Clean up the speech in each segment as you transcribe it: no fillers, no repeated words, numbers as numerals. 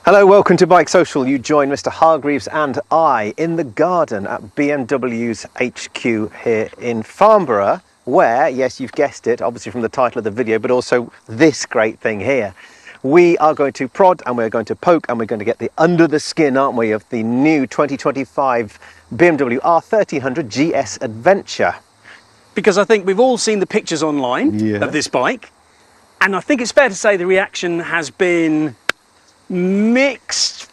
Hello, welcome to BikeSocial. You join Mr. Hargreaves and I in the garden at BMW's HQ here in Farnborough, where, yes, you've guessed it, obviously from the title of the video, but also this great thing here. We are going to prod and we're going to poke and we're going to get the under the skin, aren't we, of the new 2025 BMW R1300 GS Adventure. Because I think we've all seen the pictures online of this bike, and I think it's fair to say the reaction has been mixed.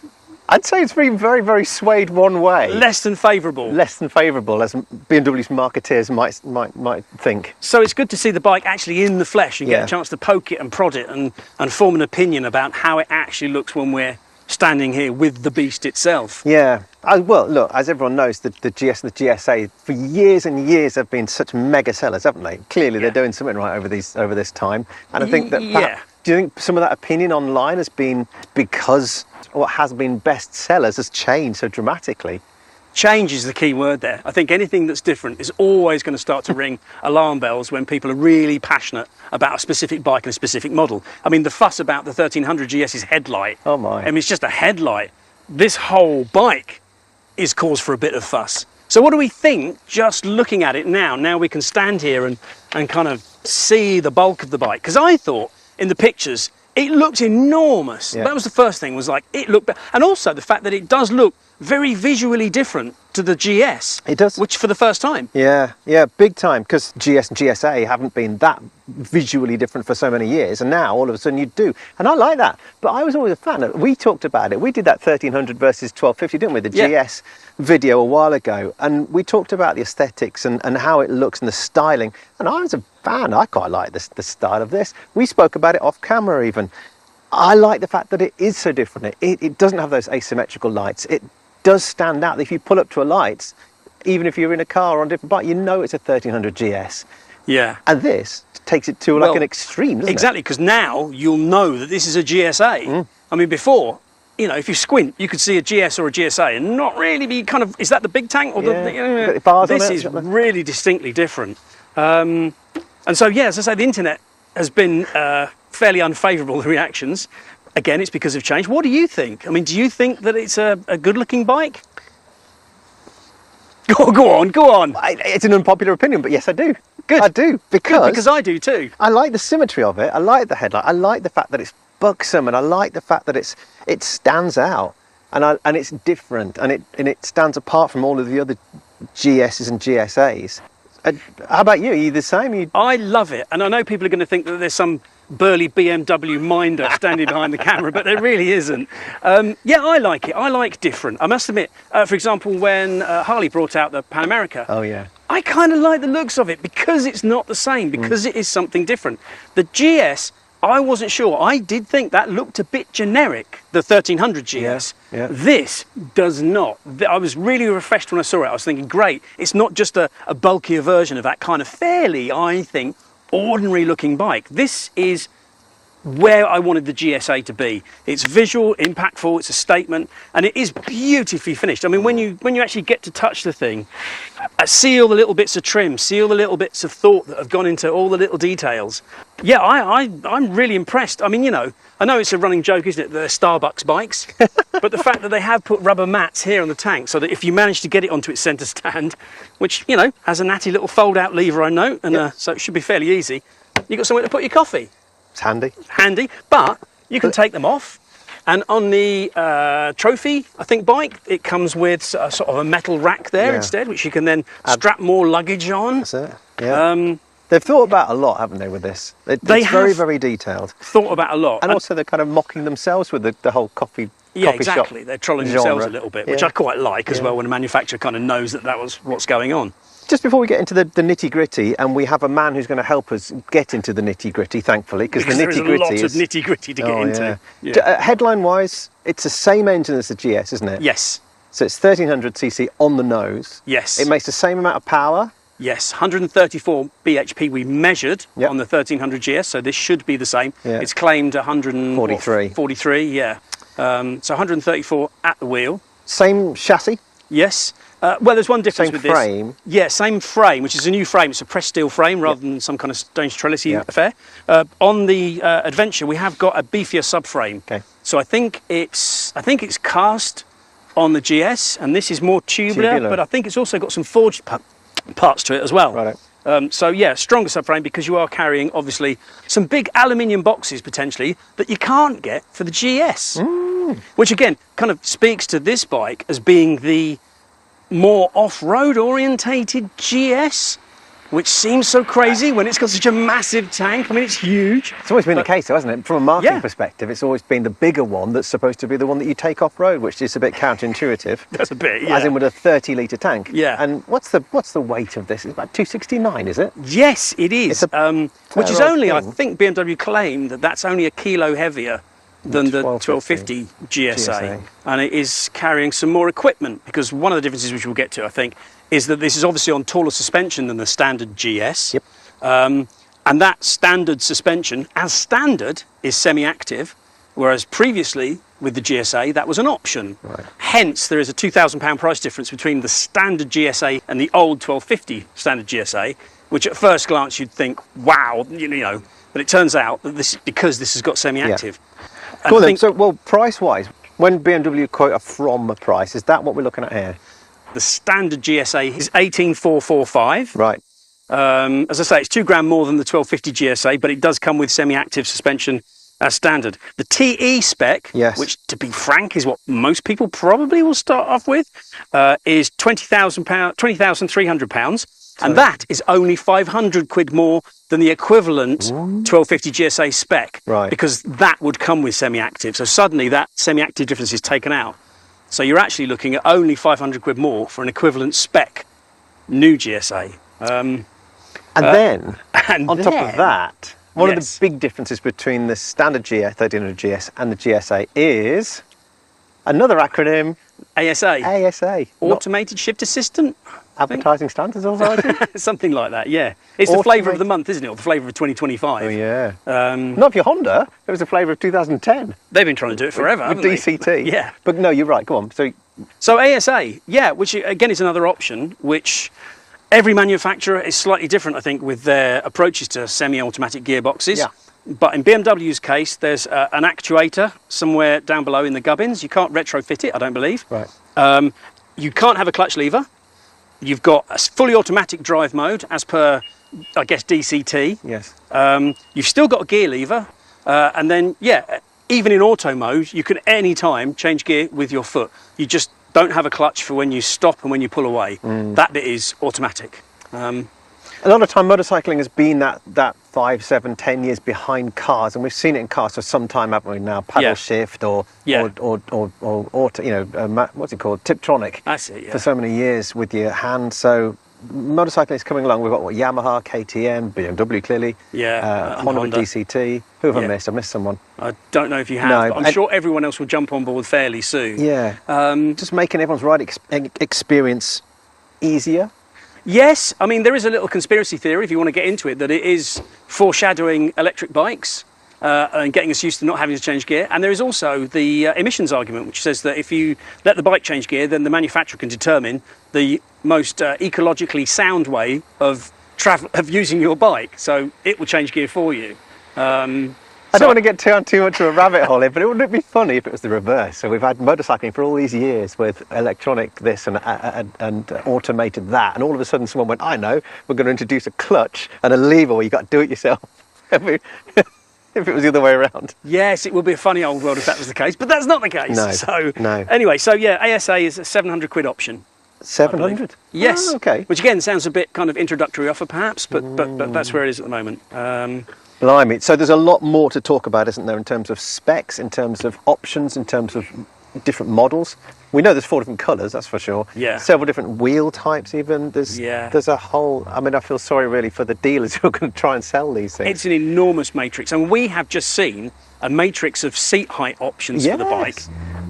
I'd say it's been very, very swayed one way. Less than favourable. Less than favourable, as BMW's marketeers might think. So it's good to see the bike actually in the flesh and get a chance to poke it and prod it and form an opinion about how it actually looks when we're standing here with the beast itself. Yeah. Well, look, as everyone knows, the GS and the GSA for years and years have been such mega sellers, haven't they? Clearly, they're doing something right over this time. And I think that do you think some of that opinion online has been because what has been best sellers has changed so dramatically? Change is the key word there. I think anything that's different is always going to start to ring alarm bells when people are really passionate about a specific bike and a specific model. I mean, the fuss about the 1300 GS's headlight. Oh my. I mean, it's just a headlight. This whole bike is cause for a bit of fuss. So what do we think just looking at it now? Now we can stand here and kind of see the bulk of the bike. Because I thought in the pictures, it looked enormous. Yeah. That was the first thing, was like, it looked, and also the fact that it does look very visually different to the GS. It does. Which for the first time. Yeah, big time, because GS and GSA haven't been that visually different for so many years, and now all of a sudden you do. And I like that, but I was always a fan of, we talked about it, we did that 1300 versus 1250, didn't we, the GS video a while ago, and we talked about the aesthetics and how it looks and the styling, and I was a fan, I quite like the style of this. We spoke about it off camera even. I like the fact that it is so different. It doesn't have those asymmetrical lights. It does stand out. If you pull up to a light, even if you're in a car or on a different bike, you know it's a 1300 GS. Yeah. And this takes it to like an extreme, doesn't it? Exactly, because now you'll know that this is a GSA. I mean, before, you know, if you squint, you could see a GS or a GSA and not really be kind of, is that the big tank? Or the bars this is really distinctly different. And so, yeah, as I say, the internet has been fairly unfavourable, the reactions. Again, it's because of change. What do you think? I mean, do you think that it's a good-looking bike? Go on. It's an unpopular opinion, but yes, I do. Good. I do, because I do too. I like the symmetry of it. I like the headlight. I like the fact that it's buxom, and I like the fact that it stands out, and it's different, and it stands apart from all of the other GSs and GSAs. How about you? Are you the same? I love it, and I know people are going to think that there's some burly BMW minder standing behind the camera, but there really isn't. Yeah, I like it. I like different. I must admit, for example, when Harley brought out the Pan America, I kind of like the looks of it because it's not the same, because it is something different. The GS, I wasn't sure. I did think that looked a bit generic, the 1300 GS. This does not. I was really refreshed when I saw it. I was thinking, great, it's not just a bulkier version of that kind of fairly, I think, ordinary looking bike. This is where I wanted the GSA to be. It's visual, impactful, it's a statement, and it is beautifully finished. I mean, when you actually get to touch the thing, see all the little bits of trim, see all the little bits of thought that have gone into all the little details. Yeah, I'm really impressed. I mean, you know, I know it's a running joke, isn't it, that they're Starbucks bikes, but the fact that they have put rubber mats here on the tank so that if you manage to get it onto its centre stand, which, you know, has a natty little fold-out lever, I know, and so it should be fairly easy, you've got somewhere to put your coffee. It's handy. Handy, but you can take them off. And on the trophy, I think, bike, it comes with sort of a metal rack there instead, which you can then strap more luggage on. That's it. Yeah. They've thought about a lot, haven't they, with this? It's very, very detailed. Thought about a lot. And also they're kind of mocking themselves with the whole coffee exactly. shop They're trolling genre. themselves a little bit, which I quite like as well, when a manufacturer kind of knows that was what's going on. Just before we get into the nitty-gritty, and we have a man who's going to help us get into the nitty-gritty, thankfully, because the nitty-gritty is... a lot of nitty-gritty to get into. Headline-wise, it's the same engine as the GS, isn't it? Yes. So it's 1300cc on the nose. Yes. It makes the same amount of power. Yes, 134 bhp we measured on the 1300 GS, so this should be the same. It's claimed 143. 43, yeah. So 134 at the wheel. Same chassis? Yes. Well, there's one difference with this. Same frame? Yeah, same frame, which is a new frame. It's a pressed steel frame rather than some kind of strange trellisy affair. On the Adventure, we have got a beefier subframe. So I think it's cast on the GS, and this is more tubular. But I think it's also got some forged parts to it as well. Right. So yeah, stronger subframe, because you are carrying obviously some big aluminium boxes potentially that you can't get for the GS, which again kind of speaks to this bike as being the more off-road orientated GS, which seems so crazy when it's got such a massive tank. I mean, it's huge. It's always been the case, though, hasn't it? From a marketing perspective, it's always been the bigger one that's supposed to be the one that you take off-road, which is a bit counterintuitive. That's a bit, yeah. As in with a 30-litre tank. Yeah. And what's the weight of this? It's about 269, is it? Yes, it is. Which is only, I thing. think BMW claim that that's only a kilo heavier than the 1250 GSA. And it is carrying some more equipment, because one of the differences, which we'll get to, I think, is that this is obviously on taller suspension than the standard GS. Yep. And that standard suspension, as standard, is semi-active, whereas previously with the GSA that was an option. Right. Hence, there is a £2,000 price difference between the standard GSA and the old 1250 standard GSA, which at first glance you'd think, wow, you know, but it turns out that because this has got semi-active. Yeah. Cool then. So, well, price-wise, when BMW quote a from a price, is that what we're looking at here? The standard GSA is 18,445. Right. As I say, it's £2 more than the 1250 GSA, but it does come with semi-active suspension as standard. The TE spec, which, to be frank, is what most people probably will start off with, is £20,300, and that is only 500 quid more than the equivalent 1250 GSA spec, because that would come with semi-active. So suddenly that semi-active difference is taken out. So you're actually looking at only 500 quid more for an equivalent spec new GSA. And then, on top of that, one of the big differences between the standard R1300 GS and the GSA is another acronym. ASA. ASA. Automated Shift Assistant. Advertising Standards Authority? Something like that, yeah. It's the flavour of the month, isn't it? Or the flavour of 2025. Oh, yeah. Not for your Honda. It was the flavour of 2010. They've been trying to do it forever, haven't they? DCT. Yeah. But no, you're right. Go on. So ASA, yeah, which again is another option, which every manufacturer is slightly different, I think, with their approaches to semi-automatic gearboxes. Yeah. But in BMW's case, there's an actuator somewhere down below in the gubbins. You can't retrofit it, I don't believe. Right. You can't have a clutch lever. You've got a fully automatic drive mode, as per, I guess, DCT. Yes. You've still got a gear lever. And then, yeah, even in auto mode, you can at any time change gear with your foot. You just don't have a clutch for when you stop and when you pull away. That bit is automatic. A lot of time motorcycling has been that 5, 7, 10 years behind cars, and we've seen it in cars for some time, haven't we? Now paddle shift or auto, you know, what's it called, Tiptronic. That's it. Yeah. For so many years with your hand. So motorcycling is coming along. We've got Yamaha, KTM, BMW clearly. Yeah. Honda DCT. Who have I missed? I missed someone. I don't know if you have. No, but I'm sure everyone else will jump on board fairly soon. Yeah. Just making everyone's ride experience easier. Yes, I mean, there is a little conspiracy theory, if you want to get into it, that it is foreshadowing electric bikes and getting us used to not having to change gear. And there is also the emissions argument, which says that if you let the bike change gear, then the manufacturer can determine the most ecologically sound way of using your bike. So it will change gear for you. I don't want to get too much of a rabbit hole here, but wouldn't it be funny if it was the reverse? So we've had motorcycling for all these years with electronic this and automated that, and all of a sudden someone went, I know, we're going to introduce a clutch and a lever where you've got to do it yourself. If it was the other way around. Yes, it would be a funny old world if that was the case, but that's not the case. No. Anyway, so yeah, ASA is a 700 quid option. 700? Yes. Oh, okay. Which again sounds a bit kind of introductory offer perhaps, but that's where it is at the moment. Blimey. So there's a lot more to talk about, isn't there, in terms of specs, in terms of options, in terms of different models. We know there's 4 different colours, that's for sure. Yeah. Several different wheel types even. There's a whole... I mean, I feel sorry really for the dealers who are going to try and sell these things. It's an enormous matrix. And we have just seen a matrix of seat height options for the bike.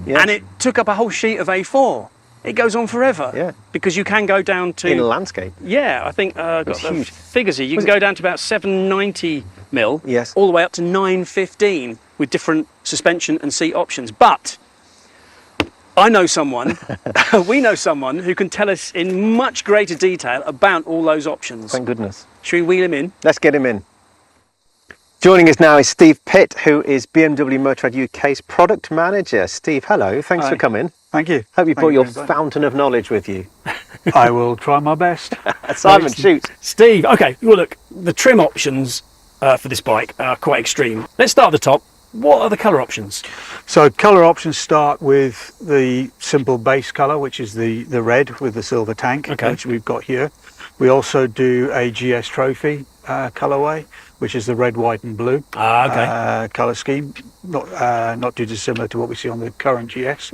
Yes. And it took up a whole sheet of A4. It goes on forever. Yeah. Because you can go down to... In a landscape. Yeah, I think I've got the figures here. You can go down to about 790 mil, yes, all the way up to 915 with different suspension and seat options. But I know someone, we know someone who can tell us in much greater detail about all those options. Thank goodness. Should we wheel him in? Let's get him in. Joining us now is Steve Pitt, who is BMW Motorrad UK's Product Manager. Steve, hello. Thanks for coming. Thank you. Hope you Thank brought you your very much. fountain of knowledge with you. I will try my best. Simon, shoot. Steve, okay, well look, the trim options for this bike are quite extreme. Let's start at the top. What are the colour options? So colour options start with the simple base colour, which is the red with the silver tank, which we've got here. We also do a GS Trophy colourway, which is the red, white and blue colour scheme. Not too dissimilar to what we see on the current GS.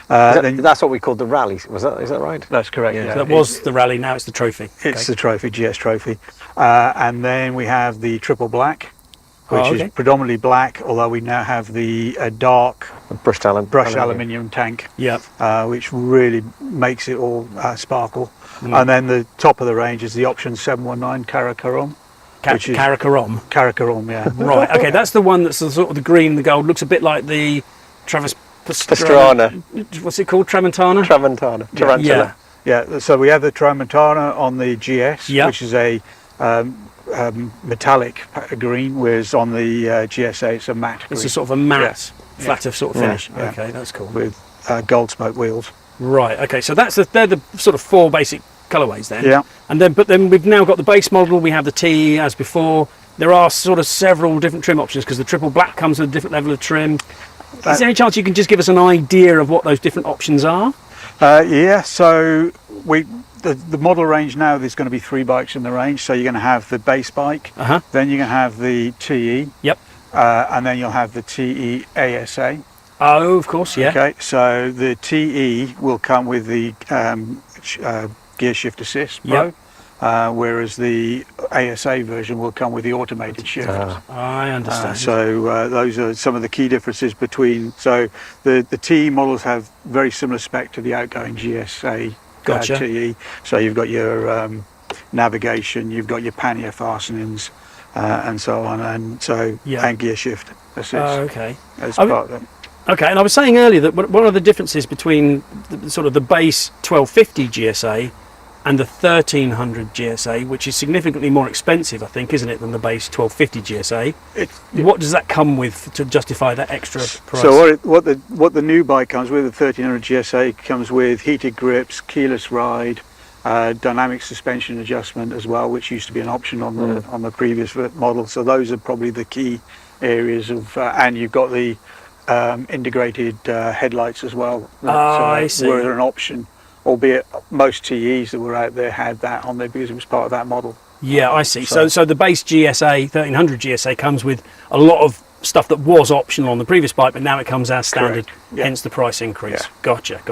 That's what we called the rally. Is that right? That's correct. Yeah. Yeah. So that was the rally, now it's the Trophy. It's the Trophy, GS Trophy. And then we have the triple black, which is predominantly black, although we now have the dark brushed aluminium tank, which really makes it all sparkle. And then the top of the range is the option 719 Karakorum. Karakorum? Karakorum, yeah. Right, okay, that's the one that's the sort of the green and the gold, looks a bit like the Travis Pastrana. What's it called, Tramontana? Tarantula. Yeah, so we have the Tramontana on the GS, which is a metallic green, whereas on the GSA it's a matte green. It's a sort of a matte, flatter sort of finish. Yeah. Okay, that's cool. With gold smoke wheels. Right, okay, so they're the sort of four basic colourways then. Yeah. And then, but then we've now got the base model, we have the TE as before. There are sort of several different trim options because the triple black comes with a different level of trim. Is there any chance you can just give us an idea of what those different options are? Yeah, so the model range now, there's going to be 3 bikes in the range. So you're going to have the base bike, then you're going to have the TE, and then you'll have the TE ASA. Oh, of course, yeah. Okay, so the TE will come with the gear shift assist Pro, whereas the ASA version will come with the automated shift. I understand. So those are some of the key differences between. So the TE models have very similar spec to the outgoing GSA TE. So you've got your navigation, you've got your pannier fastenings, and so on, and gear shift assist. As part of it. Okay, and I was saying earlier that one of the differences between the base 1250 GSA and the 1300 GSA, which is significantly more expensive, I think, isn't it, than the base 1250 GSA? What does that come with to justify that extra price? So what the new bike comes with, the 1300 GSA, comes with heated grips, keyless ride, dynamic suspension adjustment as well, which used to be an option on the previous model. So those are probably the key areas of, and you've got the integrated headlights as well. I see. Were an option, albeit most TEs that were out there had that on there because it was part of that model. Yeah, I see. So the base GSA 1300 GSA comes with a lot of stuff that was optional on the previous bike, but now it comes as standard, hence the price increase. Gotcha.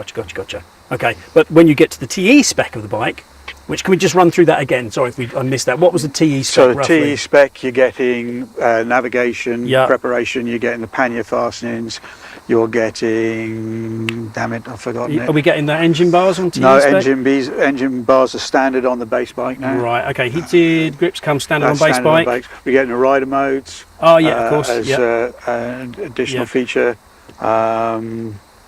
Okay, but when you get to the TE spec of the bike, which, can we just run through that again? Sorry if I missed that. What was the TE spec? So the roughly? TE spec, you're getting navigation, preparation, you're getting the pannier fastenings, you're getting, damn it, I've forgotten it. Are we getting the engine bars on TE No, spec? engine bars are standard on the base bike now. Right, okay. Heated grips come standard on base bike. We're getting the rider modes. Oh, yeah, of course. As an additional feature.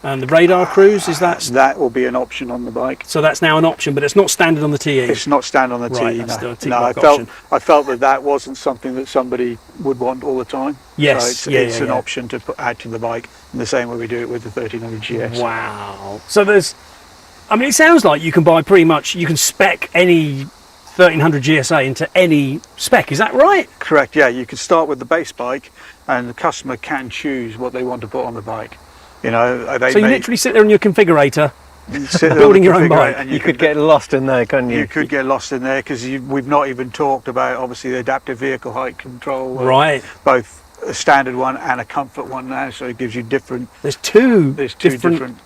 And the radar cruise, is that? That will be an option on the bike. So that's now an option, but it's not standard on the TE? It's not standard on the right, TE, that's still a no. I felt that wasn't something that somebody would want all the time. Yes, so it's an option to add to the bike in the same way we do it with the 1300 GS. Wow. So it sounds like you can buy you can spec any 1300 GSA into any spec, is that right? Correct, yeah. You can start with the base bike and the customer can choose what they want to put on the bike. You literally sit there in your configurator, building your own bike. And you could get lost in there, couldn't you? You could get lost in there because we've not even talked about, obviously, the adaptive vehicle height control. Right. Both a standard one and a comfort one now, so it gives you different. There's two different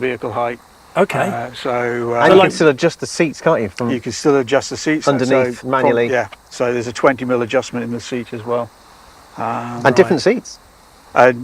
vehicle height. Okay. And you can still adjust the seats, can't you? You can still adjust the seats underneath manually. So there's a 20mm adjustment in the seat as well. And different seats. A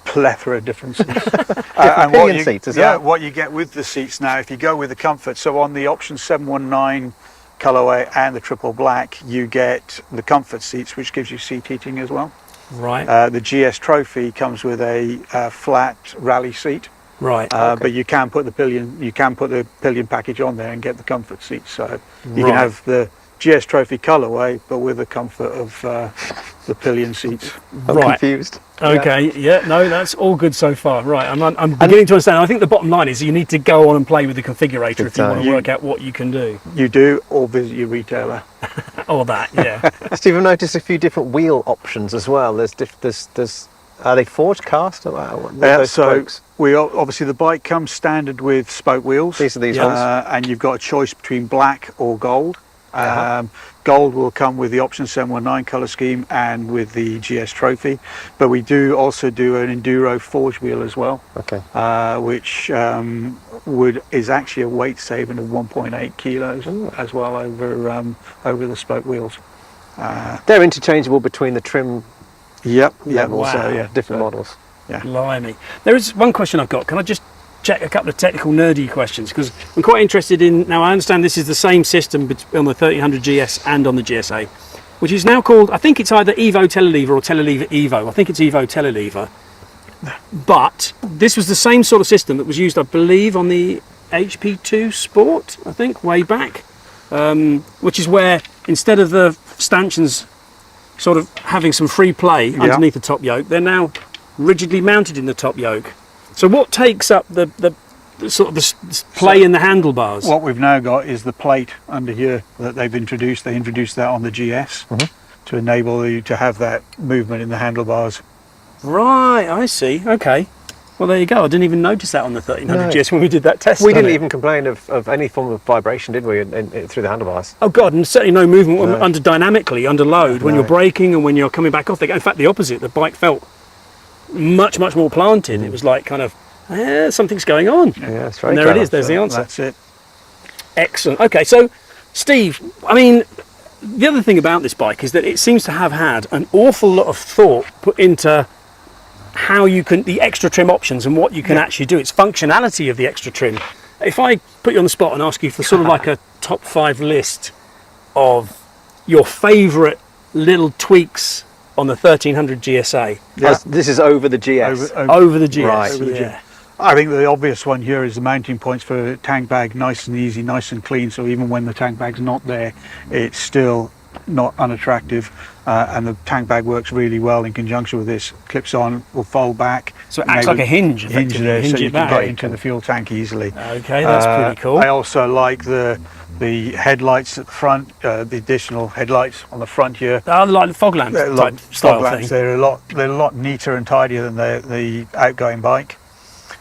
plethora of different seats. Pillion seats as well. Yeah, what you get with the seats now, if you go with the comfort, so on the option 719 colourway and the triple black, you get the comfort seats, which gives you seat heating as well. Right. The GS Trophy comes with a flat rally seat. Right. But you can put the pillion package on there and get the comfort seats. So you can have the GS Trophy colourway, but with the comfort of the pillion seats. I'm confused. Okay, yeah, no, that's all good so far. Right, I'm beginning to understand. I think the bottom line is you need to go on and play with the configurator if you want to work out what you can do. You do, or visit your retailer. Or that, yeah. Steve, I've noticed a few different wheel options as well. There's are they forged cast? Those spokes? Obviously the bike comes standard with spoke wheels. These are these ones. And you've got a choice between black or gold. Gold will come with the option 719 colour scheme and with the GS Trophy, but we do also do an enduro forged wheel as well. Okay. Which is actually a weight saving of 1.8 kilos as well over the spoke wheels. They're interchangeable between the trim levels, Wow. so yeah, different models. Yeah. Blimey. There is one question I've got. Can I just check a couple of technical nerdy questions? Because I'm quite interested in, now I understand this is the same system on the 1300 GS and on the GSA, which is now called, I think it's either Evo Telelever or Telelever Evo. I think it's Evo Telelever. But this was the same sort of system that was used, I believe, on the HP2 Sport, I think, way back, which is where instead of the stanchions sort of having some free play underneath the top yoke, they're now rigidly mounted in the top yoke. So what takes up the sort of the play in the handlebars? What we've now got is the plate under here that they've introduced. They introduced that on the GS to enable you to have that movement in the handlebars. Right, I see. Okay. Well, there you go. I didn't even notice that on the 1300 GS when we did that test. We didn't even complain of any form of vibration, did we, through the handlebars? Oh God, and certainly no movement under dynamically, under load, when you're braking and when you're coming back off. In fact, the opposite. The bike felt much more planted. It was like kind of something's going on. Yeah, that's right. And there it is. There's the answer. That's it. Excellent. Okay, so Steve, I mean, the other thing about this bike is that it seems to have had an awful lot of thought put into how you can, the extra trim options and what you can actually do. It's functionality of the extra trim. If I put you on the spot and ask you for sort of like a top 5 list of your favourite little tweaks on the 1300 GSA. This is over the GS. Over the GS. Right. Over the GS. I think the obvious one here is the mounting points for a tank bag, nice and easy, nice and clean. So even when the tank bag's not there, it's still not unattractive. And the tank bag works really well in conjunction with this. Clips on, will fold back. So it acts like a hinge, effectively. There, so you back. can get into the fuel tank easily. Okay, that's pretty cool. I also like the headlights at the front, the additional headlights on the front here. Like the fog lamp type style thing. They're a lot neater and tidier than the outgoing bike.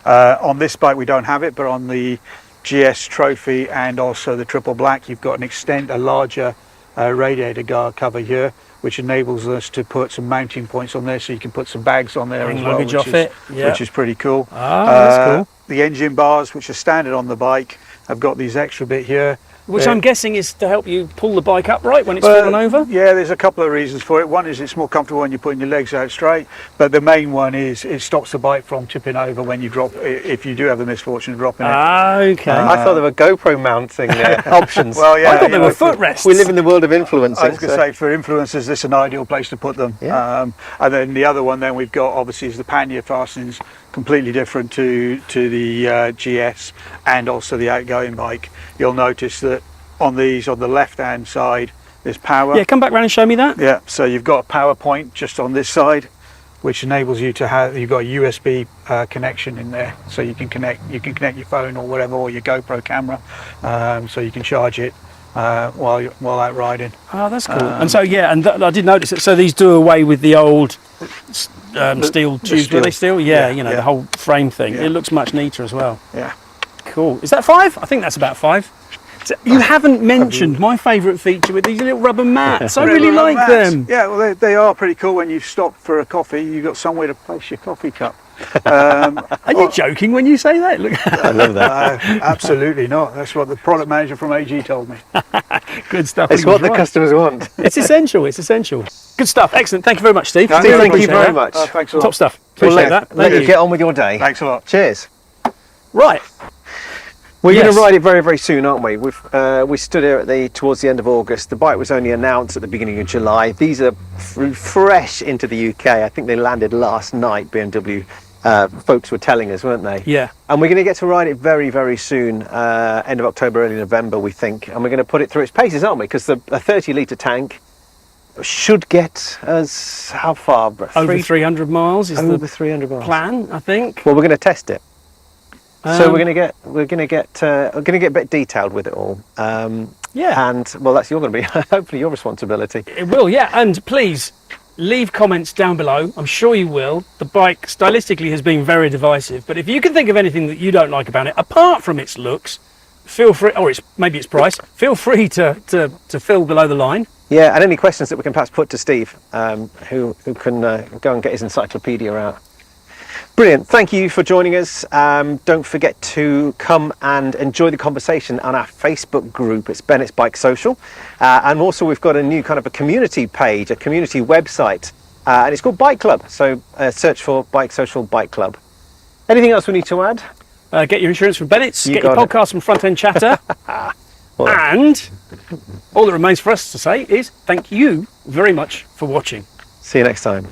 On this bike we don't have it, but on the GS Trophy and also the triple black, you've got a larger radiator guard cover here, which enables us to put some mounting points on there, so you can put some bags on there as well, which is pretty cool. That's cool. The engine bars, which are standard on the bike, have got these extra bit here. Which I'm guessing is to help you pull the bike upright when it's fallen over? Yeah, there's a couple of reasons for it. One is it's more comfortable when you're putting your legs out straight, but the main one is it stops the bike from tipping over when you drop, if you do have the misfortune of dropping it. Okay. I thought there were GoPro mounting options. Well, yeah, I thought they were footrests. We live in the world of influencing. I was going to say, for influencers, this is an ideal place to put them. Yeah. And then the other one then we've got, obviously, is the pannier fastenings, completely different to the GS and also the outgoing bike. You'll notice that on these, on the left hand side, there's power. Yeah, come back round and show me that. Yeah, so you've got a power point just on this side, which enables you to have, you've got a USB connection in there, so you can connect your phone or whatever, or your GoPro camera, so you can charge it while out riding. Oh, that's cool. And so I did notice it. So these do away with the old steel tubes. Were they steel? Yeah, the whole frame thing. Yeah. It looks much neater as well. Yeah. Cool. Is that 5? I think that's about 5. So you haven't mentioned my favourite feature with these little rubber mats. I really like them. Yeah, well, they are pretty cool. When you stop for a coffee, you've got somewhere to place your coffee cup. Are you joking when you say that? Look. I love that. Absolutely not. That's what the product manager from AG told me. Good stuff. It's what the customers want. It's essential. It's essential. Good stuff. Excellent. Thank you very much, Steve. Steve, thank you very much. Thanks a lot. Top stuff. We'll Appreciate that. Let you get on with your day. Thanks a lot. Cheers. Right. We're going to ride it very, very soon, aren't we? We stood here towards the end of August. The bike was only announced at the beginning of July. These are fresh into the UK. I think they landed last night, BMW folks were telling us, weren't they? Yeah. And we're going to get to ride it very, very soon, end of October, early November, we think. And we're going to put it through its paces, aren't we? Because a 30-litre tank should get us how far? Over 300 miles is over the 300 miles. plan, I think. Well, we're going to test it. So we're going to get a bit detailed with it all. Yeah. And well, that's going to be hopefully your responsibility. It will, yeah. And please leave comments down below. I'm sure you will. The bike stylistically has been very divisive, but if you can think of anything that you don't like about it, apart from its looks, feel free, or maybe its price, feel free to fill below the line. Yeah, and any questions that we can perhaps put to Steve, who can go and get his encyclopedia out. Brilliant. Thank you for joining us. Don't forget to come and enjoy the conversation on our Facebook group. It's Bennett's BikeSocial. And also we've got a new kind of a community page, a community website, and it's called Bike Club. So search for BikeSocial Bike Club. Anything else we need to add? Get your insurance from Bennett's, get your podcast from Front End Chatter. Well, and all that remains for us to say is thank you very much for watching. see you next time.